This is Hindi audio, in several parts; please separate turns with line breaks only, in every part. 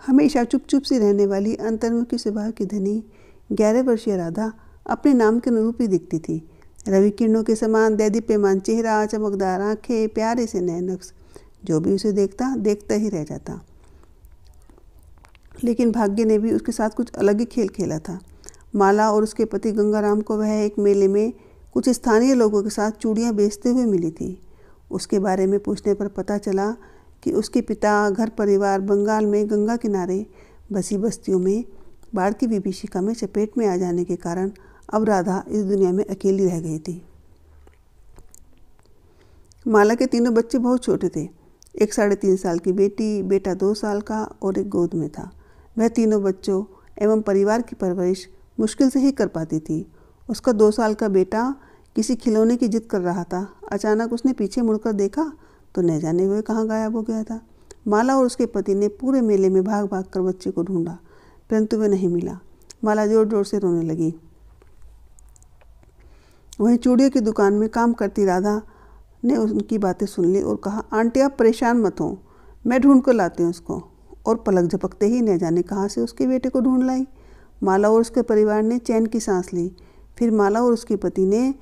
हमेशा चुप चुप सी रहने वाली अंतर्मुखी स्वभाव की धनी 11 वर्षीय राधा अपने नाम के अनुरूप ही दिखती थी। रवि किरणों के समान दैदीप्यमान चेहरा, चमकदार आंखें, प्यारे से नए नक्श, जो भी उसे देखता देखता ही रह जाता। लेकिन भाग्य ने भी उसके साथ कुछ अलग ही खेल खेला था। माला और उसके पति गंगाराम को वह एक मेले में कुछ स्थानीय लोगों के साथ चूड़ियाँ बेचते हुए मिली थी। उसके बारे में पूछने पर पता चला कि उसके पिता, घर परिवार बंगाल में गंगा किनारे बसी बस्तियों में बाढ़ की विभीषिका में चपेट में आ जाने के कारण अब राधा इस दुनिया में अकेली रह गई थी। माला के तीनों बच्चे बहुत छोटे थे। एक 3.5 साल की बेटी, बेटा 2 साल का और एक गोद में था। वह तीनों बच्चों एवं परिवार की परवरिश मुश्किल से ही कर पाती थी। उसका 2 साल का बेटा किसी खिलौने की जिद कर रहा था। अचानक उसने पीछे मुड़कर देखा तो न जाने हुए कहाँ गायब हो गया था। माला और उसके पति ने पूरे मेले में भाग भाग कर बच्चे को ढूंढा, परंतु वह नहीं मिला। माला जोर जोर से रोने लगी। वहीं चूड़ियों की दुकान में काम करती राधा ने उनकी बातें सुन ली और कहा, आंटी आप परेशान मत हो, मैं ढूंढ कर लाती हूँ उसको। और पलक झपकते ही न जाने कहाँ से उसके बेटे को ढूंढ लाई। माला और उसके परिवार ने चैन की सांस ली। फिर माला और उसके पति ने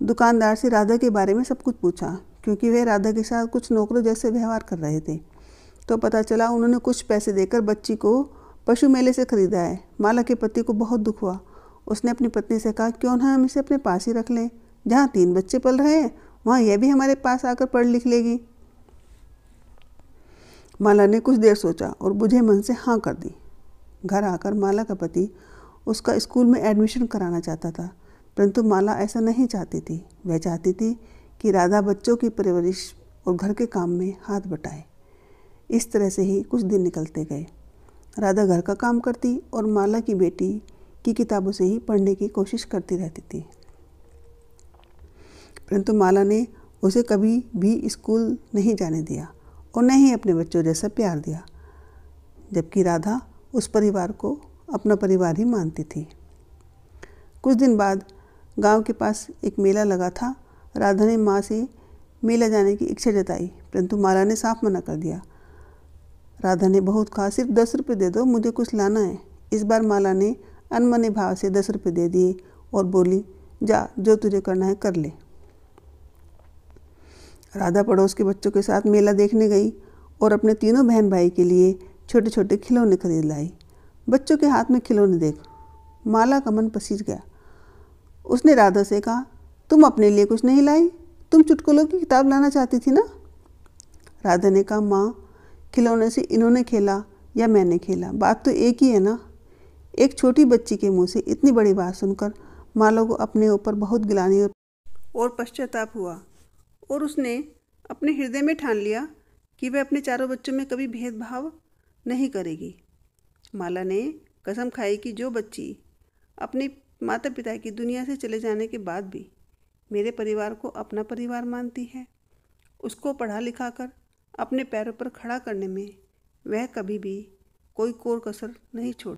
दुकानदार से राधा के बारे में सब कुछ पूछा, क्योंकि वे राधा के साथ कुछ नौकरों जैसे व्यवहार कर रहे थे। तो पता चला उन्होंने कुछ पैसे देकर बच्ची को पशु मेले से खरीदा है। माला के पति को बहुत दुख हुआ। उसने अपनी पत्नी से कहा, क्यों ना हम इसे अपने पास ही रख लें। जहाँ 3 बच्चे पल रहे हैं वहाँ यह भी हमारे पास आकर पढ़ लिख लेगी। माला ने कुछ देर सोचा और बुझे मन से हाँ कर दी। घर आकर माला का पति उसका स्कूल में एडमिशन कराना चाहता था, परंतु माला ऐसा नहीं चाहती थी। वह चाहती थी कि राधा बच्चों की परवरिश और घर के काम में हाथ बटाए। इस तरह से ही कुछ दिन निकलते गए। राधा घर का काम करती और माला की बेटी की किताबों से ही पढ़ने की कोशिश करती रहती थी, परंतु माला ने उसे कभी भी स्कूल नहीं जाने दिया और न ही अपने बच्चों जैसा प्यार दिया, जबकि राधा उस परिवार को अपना परिवार ही मानती थी। कुछ दिन बाद गांव के पास एक मेला लगा था। राधा ने माँ से मेला जाने की इच्छा जताई, परंतु माला ने साफ मना कर दिया। राधा ने बहुत कहा, सिर्फ 10 रुपये दे दो, मुझे कुछ लाना है। इस बार माला ने अनमने भाव से 10 रुपये दे दिए और बोली, जा जो तुझे करना है कर ले। राधा पड़ोस के बच्चों के साथ मेला देखने गई और अपने तीनों बहन भाई के लिए छोटे छोटे खिलौने खरीद लाई। बच्चों के हाथ में खिलौने देख माला का मन पसीज गया। उसने राधा से कहा, तुम अपने लिए कुछ नहीं लाई, तुम चुटकुलों की किताब लाना चाहती थी ना। राधा ने कहा, माँ खिलौने से इन्होंने खेला या मैंने खेला, बात तो एक ही है ना। एक छोटी बच्ची के मुंह से इतनी बड़ी बात सुनकर माला को अपने ऊपर बहुत गिलानी और पश्चाताप हुआ और उसने अपने हृदय में ठान लिया कि वह अपने चारों बच्चों में कभी भेदभाव नहीं करेगी। माला ने कसम खाई कि जो बच्ची अपने माता पिता की दुनिया से चले जाने के बाद भी मेरे परिवार को अपना परिवार मानती है, उसको पढ़ा लिखा कर अपने पैरों पर खड़ा करने में वह कभी भी कोई कोर कसर नहीं छोड़